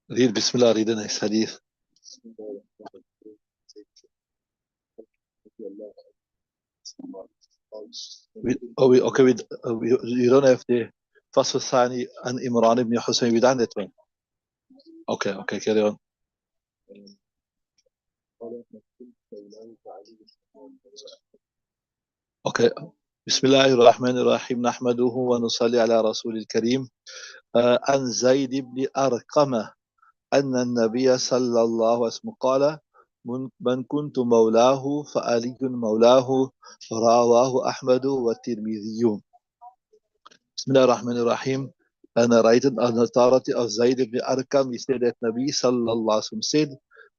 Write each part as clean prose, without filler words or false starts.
Read Bismillah, read the next hadith. You don't have the Fasl Thani and Imran ibn Hussein. We done that one. Okay, carry on. Okay. Bismillahir Rahmanir Rahim. Nahmaduhu wa nusalli ala Rasulil Kareem. An Zayd ibn Arqamah أن النبي صلى الله عليه وسلم قال من كنت مولاه فعلي مولاه رواه أحمد والترمذي. بسم الله الرحمن الرحيم. Narrated on the authority of Zayd ibn Arqam, he said that Nabi sallallahu alaihi wasallam said,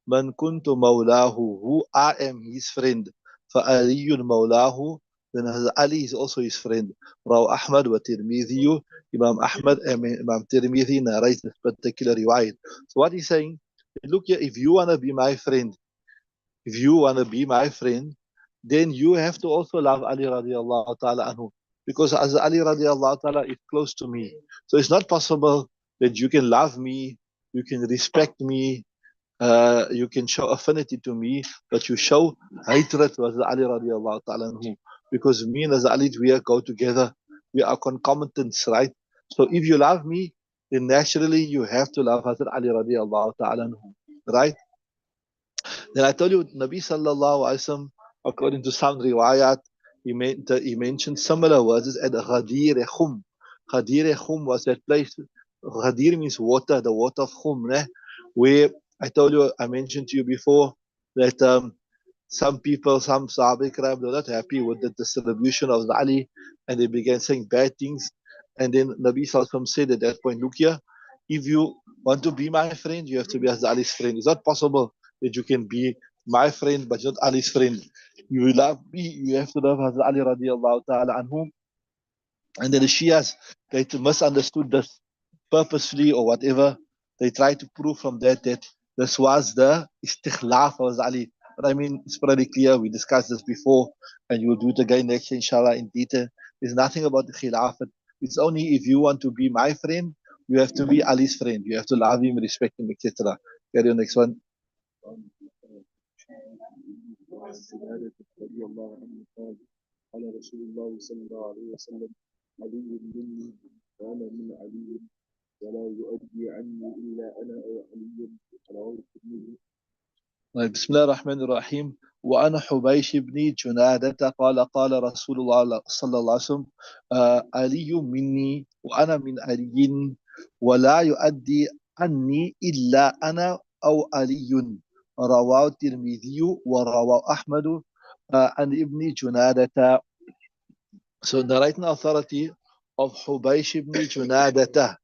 "Man kuntu mawlahu, who I am his friend, fa Aliyun mawlahu, then Ali is also his friend." Raw Ahmad wa Tirmidhi, Imam Ahmad and Imam Tirmidhi narrate this particular riwayat. So what he's saying, look here, if you wanna be my friend, then you have to also love Ali radiallahu ta'ala anhu. Because as Ali radiallahu ta'ala is close to me. So it's not possible that you can love me, you can respect me, you can show affinity to me, but you show hatred to Ali radiallahu ta'ala anhu. Because me and Ali, we go together. We are concomitants, right? So if you love me, then naturally you have to love Hazrat Ali radiallahu ta'ala anhu, right? Then I told you, Nabi sallallahu alaihi wasallam, according to some riwayat, he mentioned similar words at Ghadir Khum. Ghadir Khum was that place. Ghadir means water, the water of Khum, where I mentioned to you before that some people, some Sahaba Ikram, they were not happy with the distribution of the Ali, and they began saying bad things. And then Nabi sallallahu alaihi wasallam said at that point, look here, if you want to be my friend, you have to be as Ali's friend. It's not possible that you can be my friend but not Ali's friend. You will love me, you have to love Hazrat Ali radiallahu ta'ala anhum. And then the Shias, they misunderstood this purposefully or whatever. They try to prove from that this was the istikhlaf of Ali. But I mean, it's pretty clear. We discussed this before, and you will do it again next year, inshallah, in detail. There's nothing about the khilafat. It's only if you want to be my friend, you have to be Ali's friend. You have to love him, respect him, etc. Carry on, next one. قال رسول الله صلى الله عليه وسلم علي مني وأنا من علي ولا يؤدي عني إلا أنا أو علي رواه الترمذي. بسم الله الرحمن الرحيم. وأنا حبيش بن جنادة قال رسول الله صلى الله عليه وسلم علي مني وأنا من علي ولا يؤدي عني إلا أنا أو علي رواه الترمذي ورواه أحمد عن ابن جنادة. So the writing authority of Hubaysh ibn Junadata,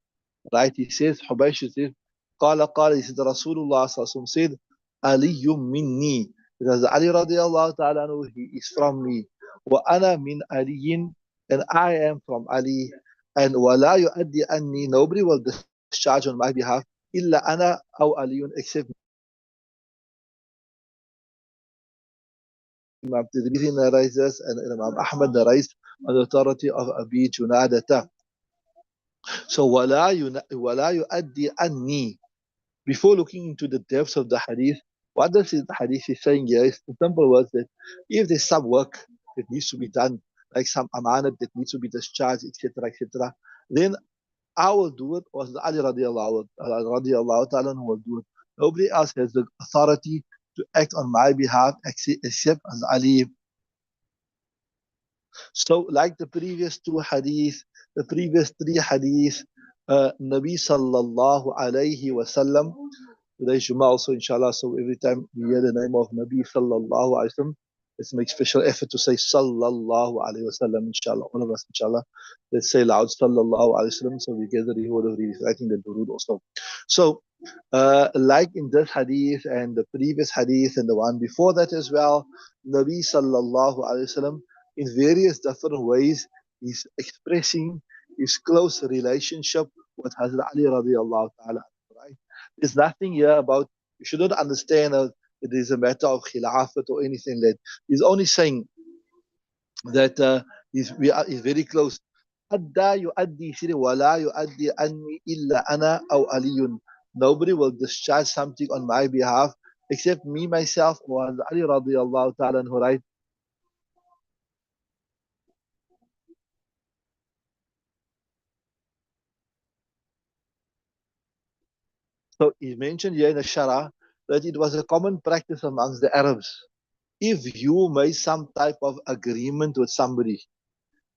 right? He says, Hubaysh says, he said, Rasulullah said, Aliyum minni. Because Ali radiallahu ta'ala anhu, he is from me. Wa ana min aliyin, and I am from Ali. And wala yu'addi anni, nobody will discharge on my behalf, illa ana aw aliyun, except Imam Tirmidhi narrates and Imam Ahmad narrates on the authority of Abi Junadata. So وَلَا يُؤَدِّي أَنِّي. Before looking into the depths of the hadith, what does the hadith is saying here is the simple words that if there's some work that needs to be done, like some amanat that needs to be discharged, etc., then I will do it, or Ali radiallahu ta'ala will do it. Nobody else has the authority to act on my behalf except as Ali. So, like the previous two hadith, the previous three hadith, Nabi sallallahu alayhi wasallam, today's Jummah also, inshallah. So, every time we hear the name of Nabi sallallahu alayhi wasallam, let's make special effort to say sallallahu alayhi wasallam, inshallah. All of us, inshallah, let's say loud sallallahu alayhi wasallam, so we get the reward of reciting the durood also. So, like in this hadith and the previous hadith and the one before that as well, Nabi sallallahu alayhi wasallam, in various different ways, he's expressing his close relationship with Hazrat Ali radiallahu ta'ala. Right? There's nothing here about, you should not understand that it is a matter of khilafat or anything like that. He's only saying that he's very close. أدى يؤدي ولا يؤدي عني إلا أنا أو علي. nobody will discharge something on my behalf except me, myself, or Ali radiallahu ta'ala anhu, right? So he mentioned here in the Shara that it was a common practice amongst the Arabs. If you made some type of agreement with somebody,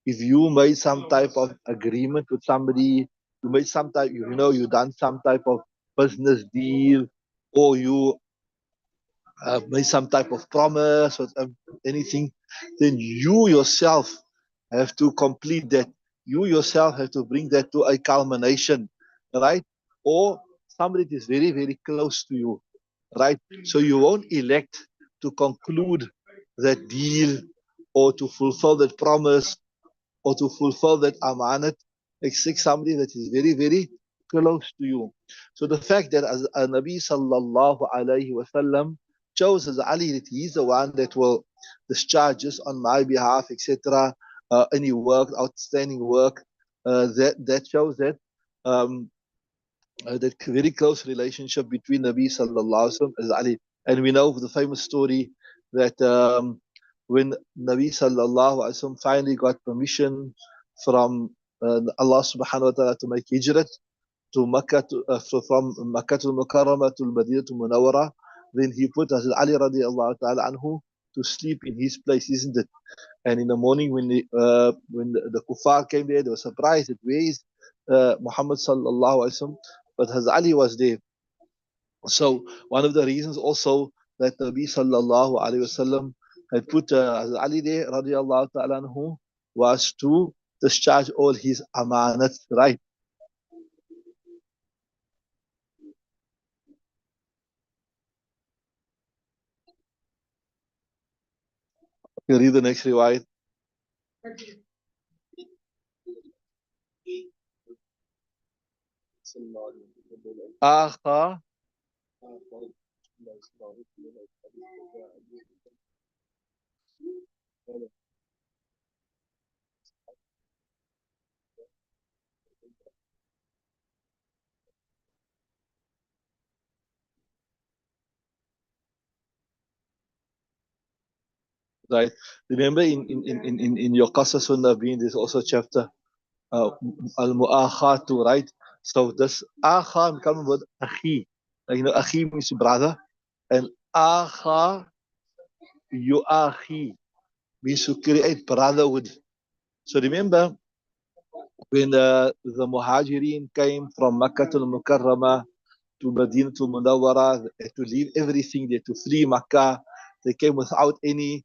if you made some type of agreement with somebody, you made some type, you done some type of business deal, or you made some type of promise or anything, then you yourself have to complete that. You yourself have to bring that to a culmination, right? Or somebody that is very, very close to you, right? So you won't elect to conclude that deal or to fulfill that promise or to fulfill that amanat, except somebody that is very, very close to you. So the fact that as a Nabi sallallahu alayhi wasallam chose as Ali that he's the one that will discharge this on my behalf, etc., any work, outstanding work, that shows that um, that very close relationship between Nabi sallallahu alaihi wasallam and Ali. And we know the famous story that when Nabi sallallahu alaihi wasallam finally got permission from Allah subhanahu wa ta'ala to make hijrat to Makkah, from Makkah to Mukarramah to Medina to Munawwara, then he put Hazrat Ali radiallahu ta'ala anhu to sleep in his place, isn't it? And in the morning, when the kuffar came there, they were surprised that where is Muhammad sallallahu alaihi wasallam, but Hazrat Ali was there. So one of the reasons also that Nabi sallallahu alaihi wasallam had put Hazrat Ali there, radiallahu ta'ala anhu, was to discharge all his amanats, right? You read the next riwayat. آخى right. Remember in your Qasas Nabeen, there's also a chapter uh, al muakhatu, right? So this akha comes with akhi. Akhi means brother, and akha yuakhi means to create brotherhood. So remember when the Muhajirin came from Makkah to Mukarramah to Medina to Munawwara, to leave everything there, to flee Makkah. They came without any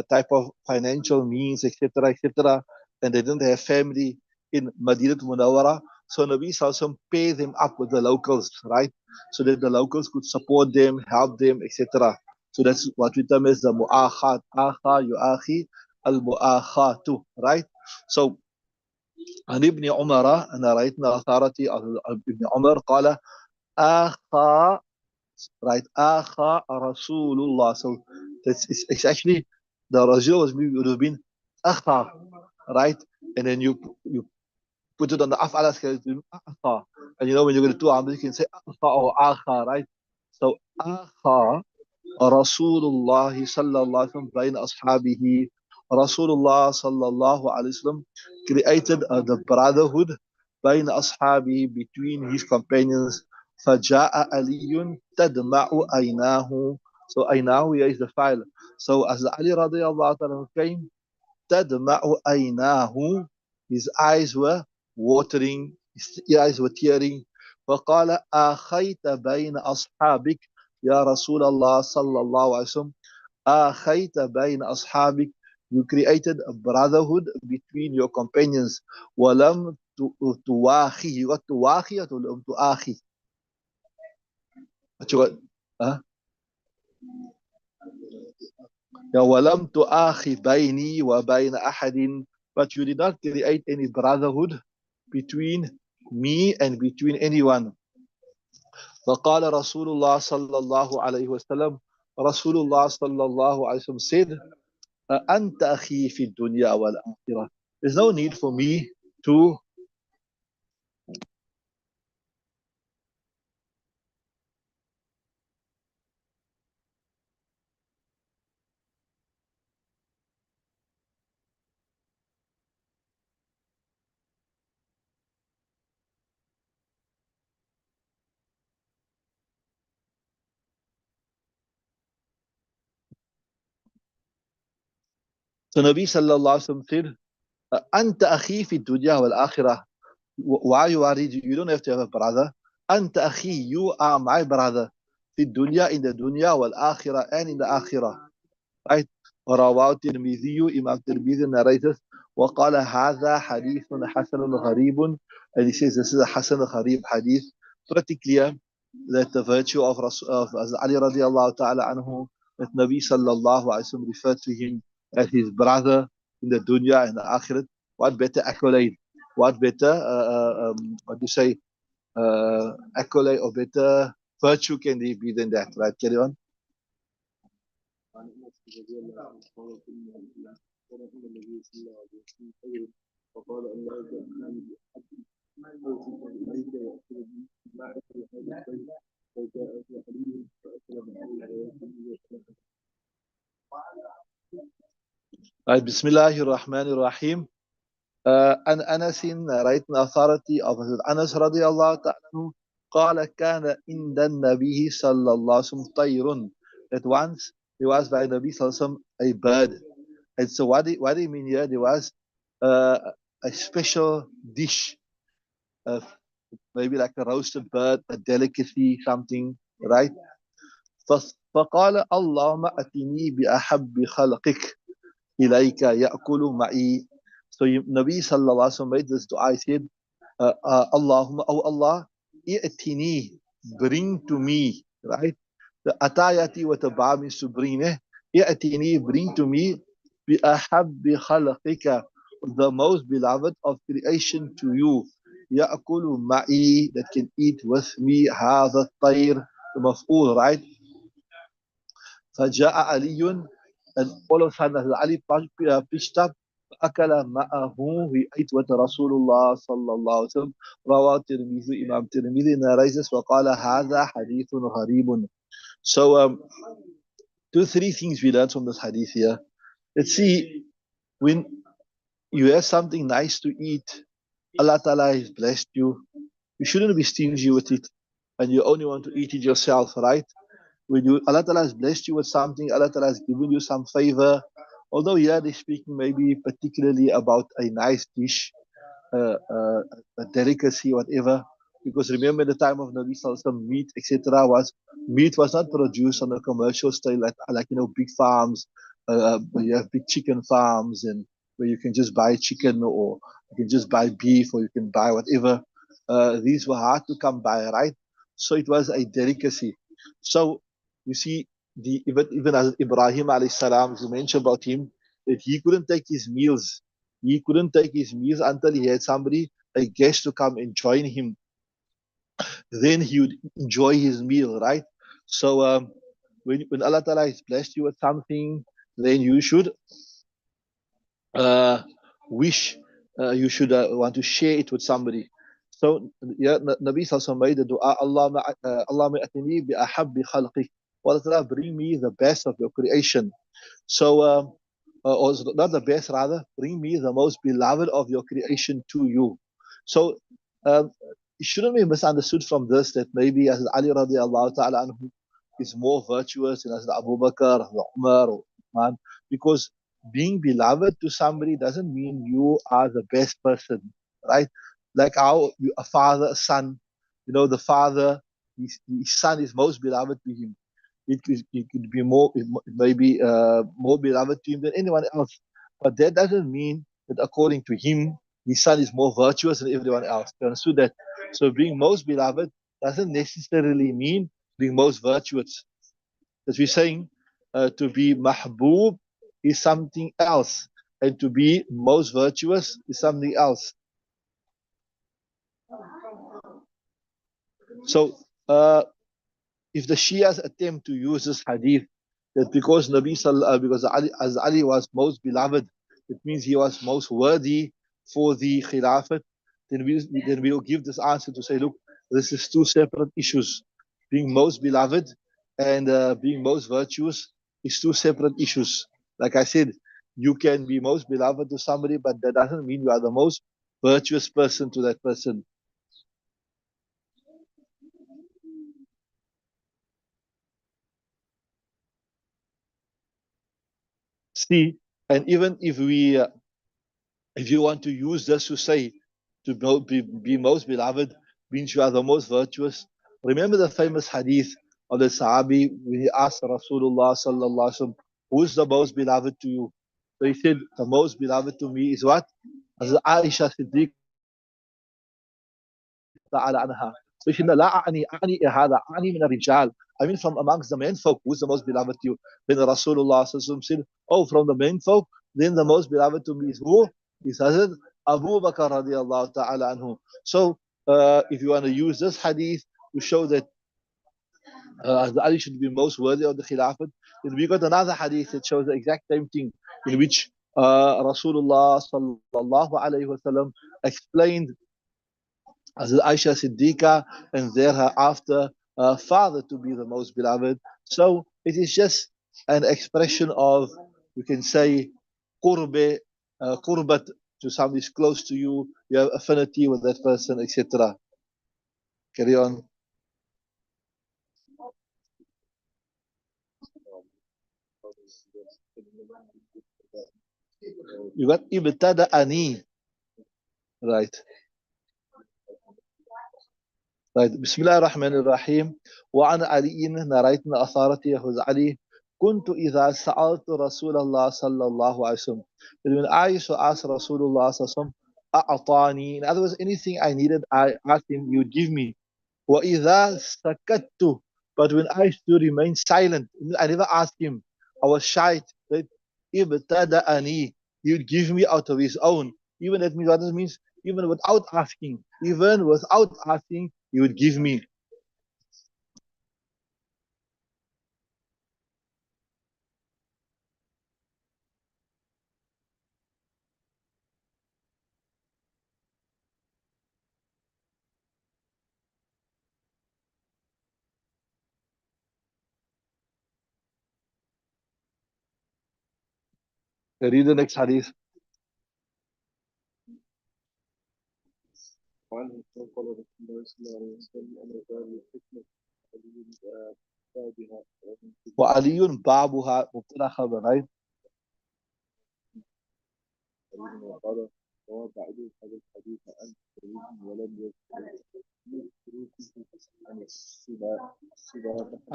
type of financial means, etc., etc., and they didn't have family in Medina to Munawwara. So Nabi Sallallahu paid them up with the locals, right? So that the locals could support them, help them, etc. So that's what we term as the mu'akhat, akha, yu'akhi, al-mu'akhatu, right? So عن ابن عمر أنا رأيت أثارتي ابن عمر قال آخى, right? Akha Rasulullah. So it's actually the Rajul would have been Akha, right? And then you put it on the Af'ala scale, Akha. And when you're going to do Amr, you can say Akha or Akha, right? So Akha Rasulullah sallallahu alaihi wasallam bain ashabihi. Rasulullah sallallahu alaihi wasallam created the brotherhood bain ashabihi, between his companions. فجاء علي تدمع عيناه. So عيناه here is the file. So as Ali radiallahu ta'ala came, تدمع عيناه, his eyes were watering, his eyes were tearing. فقال أخيت بين أصحابك يا رسول الله صلى الله عليه وسلم. أخيت بين أصحابك, you created a brotherhood between your companions. ولم تواخي, you got تواخي or تؤاخي? What you got? Huh? Yeah, ولم تؤاخي بيني وبين أحد, but you did not create any brotherhood between me and between anyone. فقال رسول الله صلى الله عليه وسلم, رسول الله صلى الله عليه وسلم said, أنت أخي في الدنيا والآخرة. There's no need for me to So Nabi sallallahu alaihi wasallam said, "Anta akhi fi dunya wal akhirah." Why you worried? You don't have to have a brother. Anta akhi, you are my brother. Fi dunya, in the dunya, wal akhirah, and in the akhirah. Right? ورواه الترمذي Imam Tirmidhi narrated وقال هذا حديث حسن غريب, and he says this is a Hasan Gharib hadith, pretty clear that the virtue of, of Ali radiallahu ta'ala anhu, that Nabi sallallahu alayhi wa sallam referred to him as his brother in the dunya and the akhirat. What better accolade, what better what do you say, accolade or better virtue can there be than that, right? Carry on. Right, Bismillahir Rahmanir Rahim. An Anas narrating authority of Anas radiallahu ta'ala قال كان عند النبي صلى الله عليه وسلم طير, that once there was by Nabi sallallahu alaihi wasallam a bird. And so what do you mean here? There was uh, a special dish, uh, maybe like a roasted bird, a delicacy, something, right? فقال اللهم أتني بأحب خلقك إليك يأكل معي. So Nabi sallallahu alaihi wasallam made this dua. He said, Allahumma, oh Allah, i'tini, bring to me, right? The atayati wa taba means to bring, i'tini, bring to me, bi ahabbi khalaqika, the most beloved of creation to you, ya'kulu ma'i, that can eat with me, hadha tayr, the maf'ul, right? فجاء علي, and all of a sudden Ali pitched up فأكل معه, he ate with رسول الله صلى الله عليه وسلم. رواه الترمذي, Imam Tirmidhi narrates وقال هذا حديث غريب. So three things we learned from this hadith here. Let's see, when you have something nice to eat, Allah Ta'ala has blessed you, you shouldn't be stingy with it and you only want to eat it yourself, right? When Allah Ta'ala has blessed you with something, Allah Ta'ala has given you some favor, although here they're speaking maybe particularly about a nice dish, uh, uh, a delicacy, whatever. Because remember, the time of Nabi Sallallahu Alaihi Wasallam, meat was not produced on a commercial scale like big farms. Where you have big chicken farms and where you can just buy chicken or you can just buy beef or you can buy whatever. These were hard to come by, right? So it was a delicacy. So you see, even as Ibrahim alayhi salam, you mentioned about him that he couldn't take his meals. He couldn't take his meals until he had somebody, a guest, to come and join him. Then he would enjoy his meal, right? So when Allah Ta'ala has blessed you with something, then you should uh, wish, you should want to share it with somebody. So yeah, Nabi Sallallahu made the dua, Allah atini bi ahabbi khalqik. Allah Ta'ala, bring me the best of your creation. So or not the best, rather, bring me the most beloved of your creation to you. So um, it shouldn't be misunderstood from this that maybe as Ali radiallahu ta'ala anhu is more virtuous than as Abu Bakr or Umar or Uthman, because being beloved to somebody doesn't mean you are the best person, right? Like how a father, a son, the father, his son is most beloved to him. It could be more, it may be more beloved to him than anyone else. But that doesn't mean that according to him, his son is more virtuous than everyone else. You understood that? So being most beloved doesn't necessarily mean being most virtuous. As we're saying, to be mahbub is something else, and to be most virtuous is something else. So, if the Shias attempt to use this hadith that because because Ali was most beloved, it means he was most worthy for the Khilafat, then we will give this answer to say, look, this is two separate issues. Being most beloved and being most virtuous is two separate issues. Like I said, you can be most beloved to somebody, but that doesn't mean you are the most virtuous person to that person. See, And even if you want to use this to say be most beloved means you are the most virtuous. Remember the famous hadith of the Sahabi when he asked Rasulullah sallallahu alaihi wasallam, "Who is the most beloved to you?" So he said, "The most beloved to me is what? As Aisha Siddiqa ta'ala anha." So he said, "La a'ani hada, a'ani min rijal." I mean, from amongst the men folk, who's the most beloved to you? Then Rasulullah sallallahu alaihi wasallam said, "Oh, from the men folk, then the most beloved to me is who? He says, Abu Bakr radiallahu ta'ala anhu." So, if you want to use this hadith to show that Ali should be most worthy of the Khilafat, then we got another hadith that shows the exact same thing, in which Rasulullah sallallahu alayhi wasallam explained as Aisha Siddiqa and thereafter father to be the most beloved. So it is just an expression of, you can say, qurbe, qurbat, to somebody is close to you, you have affinity with that person, etc. Carry on. You got ibtada'ani, right? Right. Bismillah ar-Rahman ar-Rahim. وعن علي narrating the authority of Ali. كنت إذا سألت رسول الله صلى الله عليه وسلم. When I used to ask Rasulullah صلى الله عليه وسلم, أعطاني. In other words, anything I needed, I asked him, he would give me. وإذا سكت. But when I used to remain silent, I never asked him. I was shy. That ابتدأني. He would give me out of his own. Even that means what this means? Even without asking. Even without asking, he would give me. Read the next hadith. وعلي بابها مبتدا خبر, right?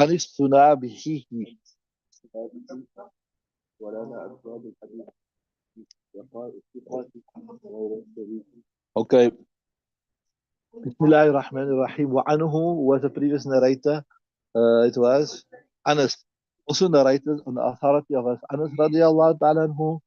عن السنابحي. Okay. Bismillah ar-Rahman ar-Rahim. وعنه was the previous narrator. It was Anas, also narrated on the authority of us. Anas radiallahu ta'ala anhu,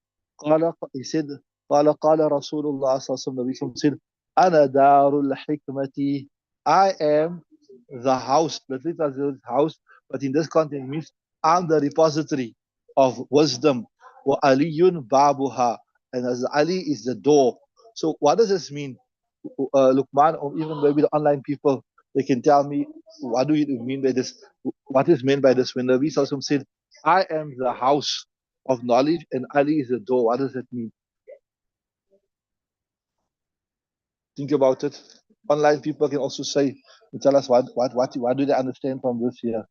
he said, قال رسول الله صلى الله عليه وسلم, said, أنا دار الحكمة. I am the house, literally translated house, but in this context it means I'm the repository of wisdom. وَعَلِيٌّ بَابُهَا. And as Ali is the door. So what does this mean? Luqman, or even maybe the online people, they can tell me, what do you mean by this? What is meant by this? When Nabi Sallallahu Alaihi Wasallam said, I am the house of knowledge and Ali is the door, what does that mean? Think about it. Online people can also say, tell us what do they understand from this here?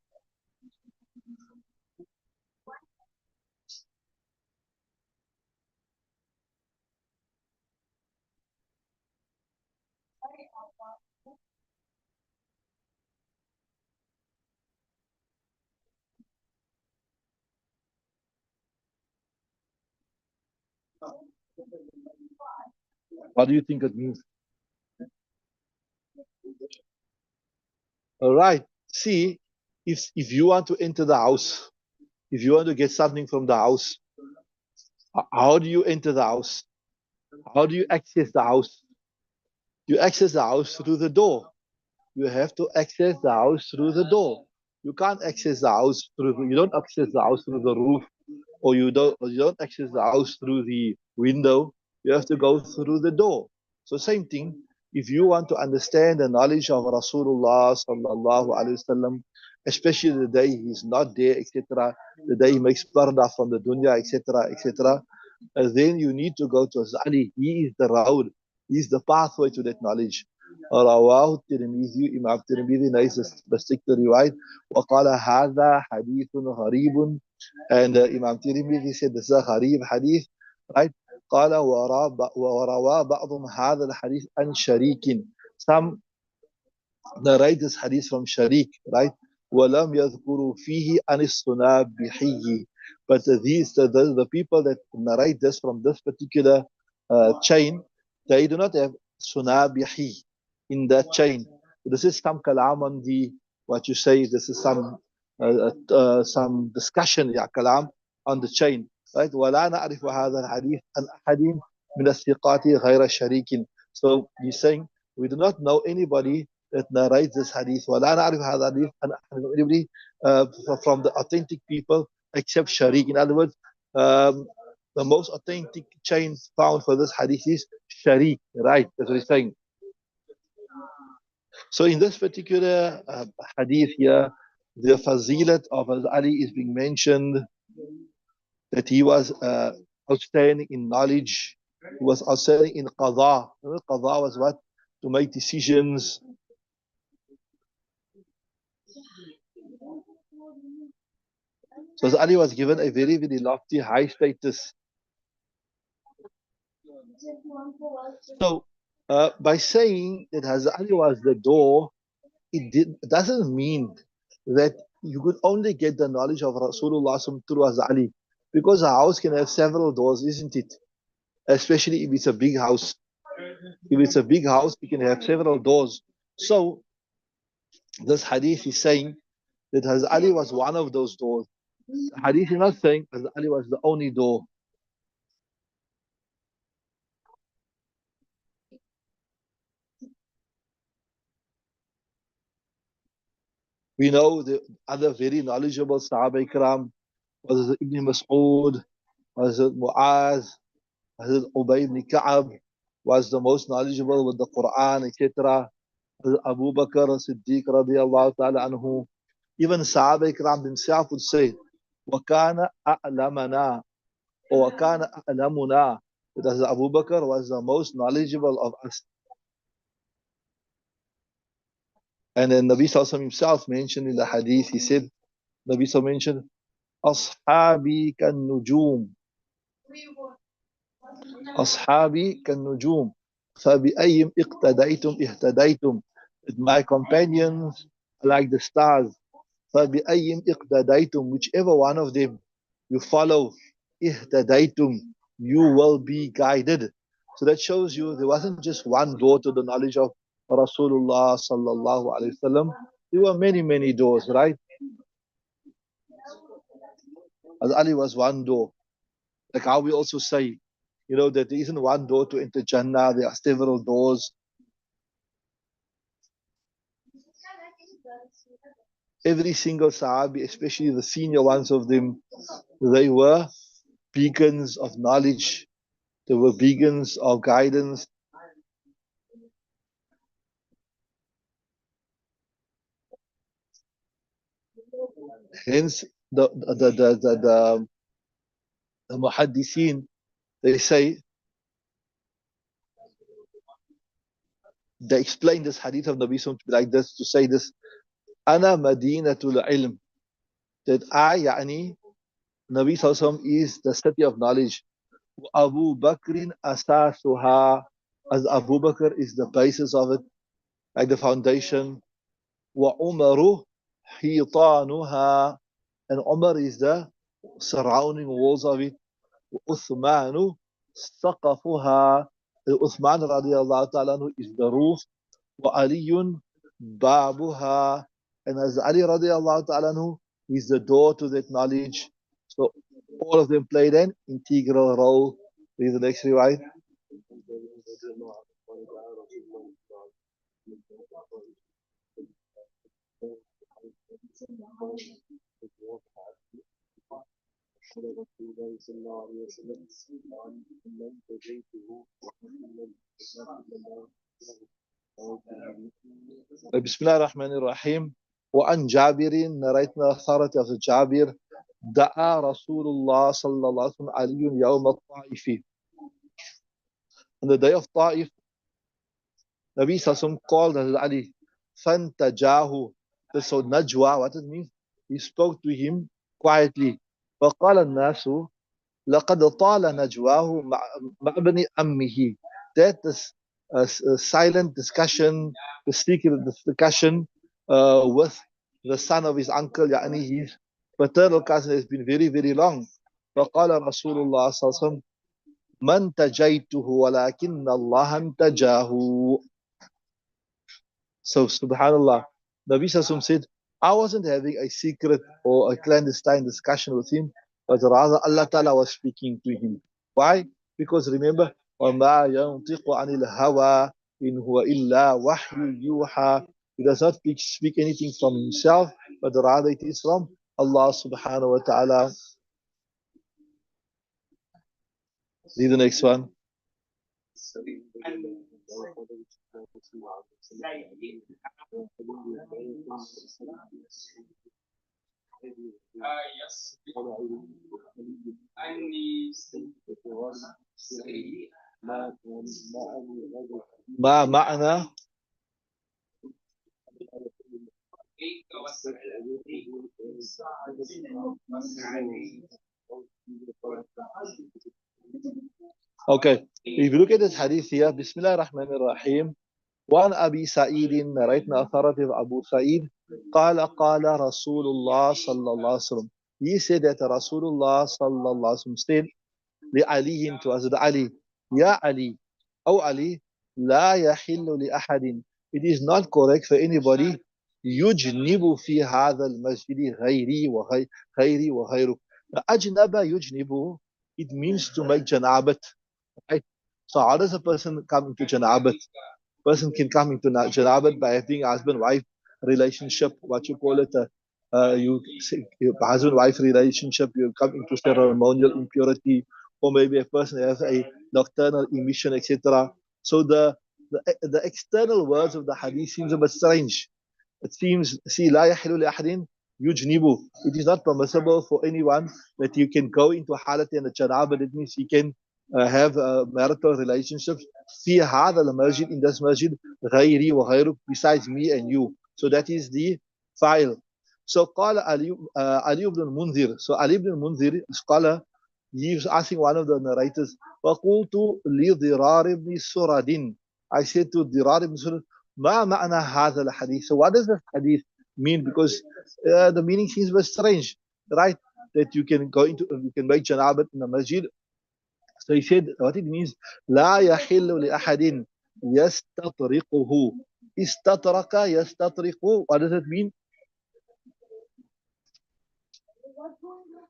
What do you think it means? All right. See, if you want to enter the house, if you want to get something from the house, how do you enter the house? How do you access the house? You access the house through the door. You have to access the house through the door. You can't access the house you don't access the house through the roof, or you don't access the house through the window. You have to go through the door. So same thing, if you want to understand the knowledge of Rasulullah sallallahu alaihi wasallam, especially the day he's not there, etc., the day he makes parda from the dunya, etc., etc., then you need to go to Ali. He is the road. He is the pathway to that knowledge. رواه الترمذي إمام الترمذي نيس بستكتر رواية وقال هذا حديث غريب and Imam Tirmidhi said this is a gharib hadith right قال وروى بعضهم هذا الحديث عن شريك some narrate this hadith from Shareek, right? وَلَمْ يَذْكُرُوا فِيهِ عَنِ الصُّنَابِحِيِّ. But the people that narrate this from this particular chain, they do not have sunabihi in that chain. This is some kalam on the, what you say, this is some discussion, yeah, kalam on the chain, right? وَلَا نَعْرِفُ هَذَا الْحَدِيث عَنْ أَحَدٍ مِنَ الثِّقَاتِ غَيْرَ شَرِيكٍ. So he's saying, we do not know anybody that narrates this hadith. وَلَا نَعْرِفُ هَذَا الْحَدِيث عَنْ anybody from the authentic people except Shareek. In other words, the most authentic chain found for this hadith is Shareek, right? That's what he's saying. So in this particular hadith here, the fazilat of Ali is being mentioned, that he was outstanding in knowledge, he was outstanding in qadha. Qadha was what? To make decisions. So Ali was given a very, very lofty, high status. So by saying that Hazrat Ali was the door, it doesn't mean that you could only get the knowledge of Rasulullah through Hazrat Ali, because a house can have several doors, isn't it? Especially if it's a big house. If it's a big house, it can have several doors. So this hadith is saying that Hazrat Ali was one of those doors. The hadith is not saying Hazrat Ali was the only door. We know the other very knowledgeable Sahaba Ikram was Ibn Mas'ud, was Mu'az, was Ubay ibn Ka'ab, was the most knowledgeable with the Quran, etc. Abu Bakr Siddiq radiallahu ta'ala anhu. Even Sahaba Ikram himself would say, وَكَانَ أَعْلَمَنَا or وَكَانَ أَعْلَمُنَا. Because Abu Bakr was the most knowledgeable of us. And then Nabi Sallallahu himself mentioned in the hadith, he said, Nabi Sallallahu mentioned, أصحابي كالنجوم أصحابي كالنجوم فبأيهم اقتديتم اهتديتم. My companions are like the stars. فبأيهم اقتديتم, whichever one of them you follow, اهتديتم, you will be guided. So that shows you there wasn't just one door to the knowledge of Rasulullah sallallahu alaihi wasallam. There were many, many doors, right? As Ali was one door. Like how we also say, that there isn't one door to enter Jannah, there are several doors. Every single Sahabi, especially the senior ones of them, they were beacons of knowledge, they were beacons of guidance. Hence, the muhaddithin, they say, they explain this hadith of Nabi Sallallahu to be like this, to say this, Ana Madinatul Ilm, that I, yani, Nabi Sallallahu is the city of knowledge. Abu Bakrin asasuha, as Abu Bakr is the basis of it, like the foundation. Wa Umaru hitanuha, and Umar is the surrounding walls of it. Uthmanu saqafuha, Uthman radiallahu ta'ala is the roof. Wa Aliyun babuha, and as Ali radiallahu ta'ala is the door to that knowledge. So all of them played an integral role. Read the next riwayat. بسم الله الرحمن الرحيم. وعن جابر narrating authority of Jabir, دعا رسول الله صلى الله عليه وسلم علي يوم الطائف. On the day of Ta'if, Nabi Sallallahu called Hazrat Ali. Fantajahu. So Najwa, what it means? He spoke to him quietly. فقال الناس لقد طال نجواه مع ابن أمه. That is a silent discussion, the secret discussion with the son of his uncle, يعني his paternal cousin, has been very, very long. فقال رسول الله صلى الله عليه وسلم من تجيته ولكن الله انتجاه. So, subhanallah, Nabi Sassum said, I wasn't having a secret or a clandestine discussion with him, but rather Allah Ta'ala was speaking to him. Why? Because remember, وَمَا يَنْطِقُ عَنِ الْهَوَىٰ إِنْ هُوَ إِلَّا وَحْيٌ يُوحَىٰ. He does not speak anything from himself, but rather it is from Allah subhanahu wa ta'ala. Read the next one. ما معنى Okay, if you look at this hadith here, Bismillah ar-Rahman ar-Rahim, وعن أبي سعيد, narrating authoritative Abu Sa'id, قال قال رسول الله صلى الله عليه وسلم. He said that Rasulullah صلى الله عليه وسلم said, لعلي to Hazrat Ali, Ya Ali, O Ali, لا يحل لأحد. It is not correct for anybody يجنب في هذا المسجد غيري وغيرك. The ajnaba yujnibu, it means to make janabat, right? So how does a person come into janabat? Person can come into janabat by having a husband-wife relationship, what you call it, husband-wife relationship, you come into ceremonial impurity, or maybe a person has a nocturnal emission, etc. So the external words of the hadith seems a bit strange. It seems, see, لا يحل لأحد يجنب. It is not permissible for anyone that you can go into halat and a janaba. That means he can have marital relationships. في هذا المسجد, in this masjid, غيري وغيرك, besides me and you. So that is the file. So قال Ali ibn al-Munzir. So Ali ibn al-Munzir, scholar, he was asking one of the narrators, فقلت لضرار بن سرد. I said to Dirar ibn Surad, ما معنى هذا الحديث? So what does this hadith mean? Because the meaning seems very strange, right? That you can go into, you can make janabat in the masjid. So he said, what it means, لا يحل لأحد يستطرقه. استطرق يستطرق. What does it mean?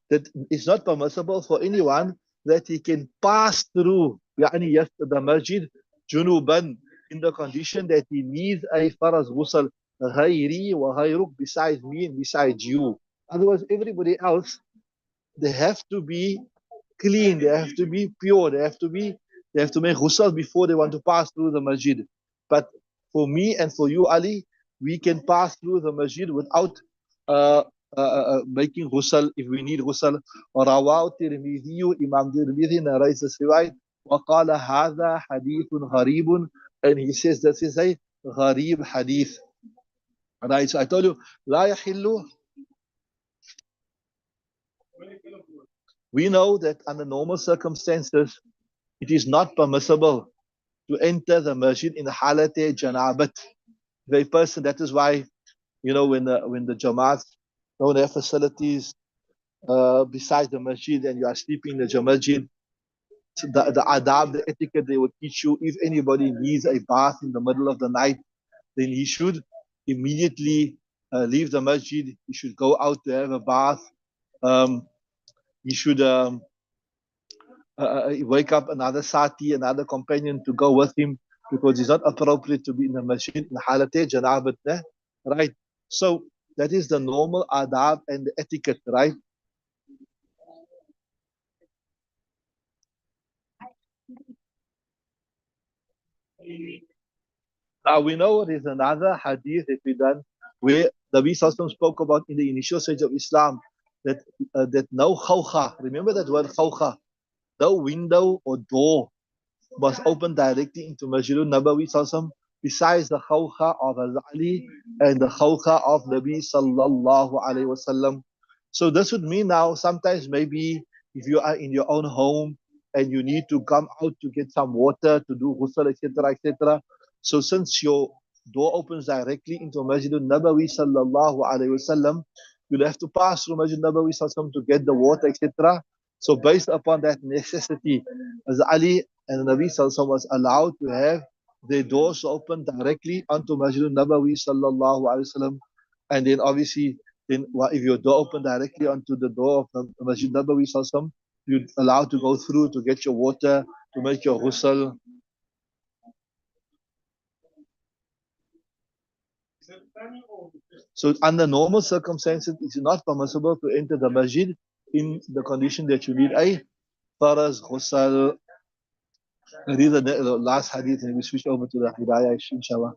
That it's not permissible for anyone that he can pass through, يعني the masjid, junuban, in the condition that he needs a faraz ghusl, غيري وغيرك, besides me and besides you. Otherwise, everybody else, they have to be clean, they have to be pure, they have to make ghusl before they want to pass through the masjid. But for me and for you, Ali, we can pass through the masjid without making ghusl if we need ghusl. ورواه الترمذي, Imam Tirmidhi narrates this riwayat, وقال هذا حديث غريب, and he says this is a gharib hadith. Right, so I told you, لا يحل. We know that under normal circumstances, it is not permissible to enter the masjid in the halate janabat. The person, that is why, when the jamaat don't have facilities besides the masjid and you are sleeping in the masjid, the adab, the etiquette they would teach you, if anybody needs a bath in the middle of the night, then he should immediately leave the masjid. He should go out to have a bath. He should wake up another sati, another companion to go with him, because it's not appropriate to be in the masjid in halate janabat, right? So that is the normal adab and the etiquette, right? Now we know there is another hadith that we done where the Nabi spoke about in the initial stage of Islam that no khawkha, remember that word khawkha, no window or door was open directly into Masjidul Nabawi Sallallahu. besides the khawkha of Hazrat Ali and the khawkha of Nabi sallallahu alayhi wasallam. So this would mean now sometimes maybe if you are in your own home and you need to come out to get some water to do ghusl, etc., etc. So since your door opens directly into Masjid al-Nabawi sallallahu alayhi wasallam, you'll have to pass through Masjid al-Nabawi sallallahu to get the water, etc. So based upon that necessity, as Ali and the Nabi sallallahu was allowed to have their doors open directly onto Masjid al-Nabawi sallallahu alayhi wasallam, and then obviously then if your door open directly onto the door of the Masjid Nabawi sallallahu, you're allowed to go through to get your water, to make your ghusl. So under normal circumstances, it's not permissible to enter the masjid in the condition that you need a faraz ghusl. Read the last hadith and we switch over to the hidayah, inshallah.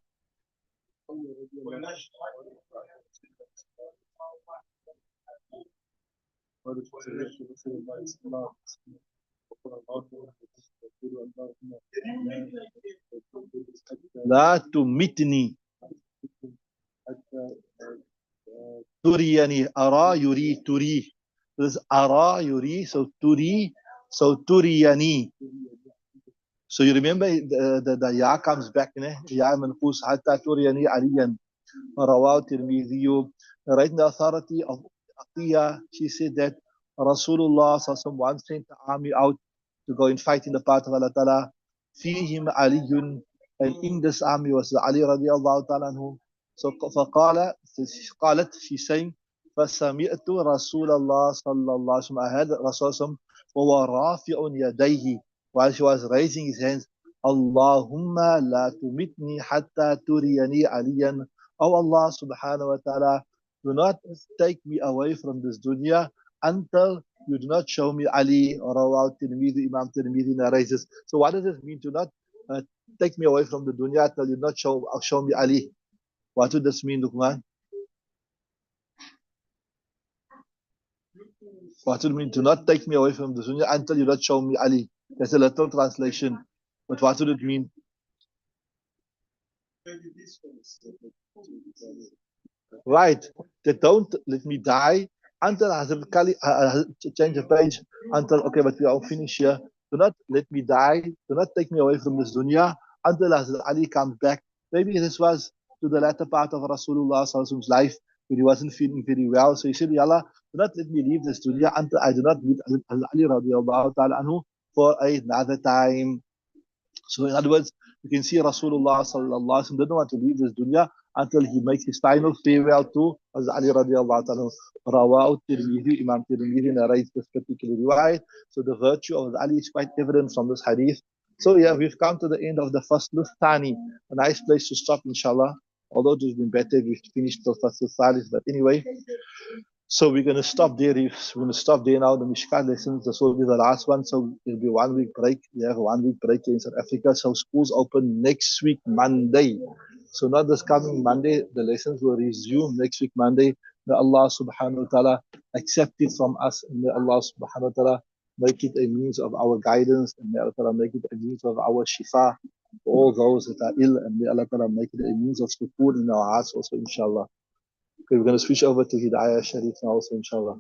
لا تمتني تريني أرى يري تري. This أرى يري, so تري, so تريني. So you remember the ya comes back, ya manqus hatta turiyani aliyan. Rawat Tirmidhi. Right in the authority of Atiyah, she said that Rasulullah once sent the army out to go and fight in the path of Allah Ta'ala. Fihim Aliyun, and in this army was Ali radiallahu ta'ala anhu. So قالت, she's saying, فسمعت رسول الله صلى الله عليه وسلم, I heard Rasul وهو رافع يديه, while she was raising his hands, Allahumma la tumitni hatta turiyani aliyan. Oh Allah subhanahu wa ta'ala, do not take me away from this dunya until you do not show me Ali. Or Tirmidhi, Imam Tirmidhi narrates. So what does it mean to not take me away from the dunya until you do not show me Ali? What would this mean, Luqman? What would it mean to not take me away from the dunya until you do not show me Ali? That's a literal translation. But what would it mean? Right. They don't let me die until Hazrat Kali change the page until okay, but we are finished here. Do not let me die. Do not take me away from this dunya until Hazrat Ali comes back. Maybe this was to the latter part of Rasulullah's life when he wasn't feeling very well. So he said, Ya Allah, do not let me leave this dunya until I do not meet Hazrat Ali radiallahu ta'ala anhu for another time. So in other words, you can see Rasulullah sallallahu alaihi wasallam didn't want to leave this dunya until he makes his final farewell to Ali radiallahu ta'ala. Rawah Tirmidhi, Imam Tirmidhi narrates this particular riwayat. So the virtue of Ali is quite evident from this hadith. So yeah, we've come to the end of the first Thani. A nice place to stop, inshallah. Although it would have been better if we finished the first Thalith, but anyway. So we're going to stop there. We're going to stop there now. The Mishkaat lessons, this will be the last one. So it'll be 1 week break. We have a 1 week break here in South Africa. So schools open next week, Monday. So not this coming Monday. The lessons will resume next week, Monday. May Allah subhanahu wa ta'ala accept it from us. And may Allah subhanahu wa ta'ala make it a means of our guidance. And may Allah ta'ala make it a means of our shifa for all those that are ill. And may Allah ta'ala make it a means of sukoon in our hearts also, inshallah. Okay, we're going to switch over to Hidayah Shareef now also, inshallah.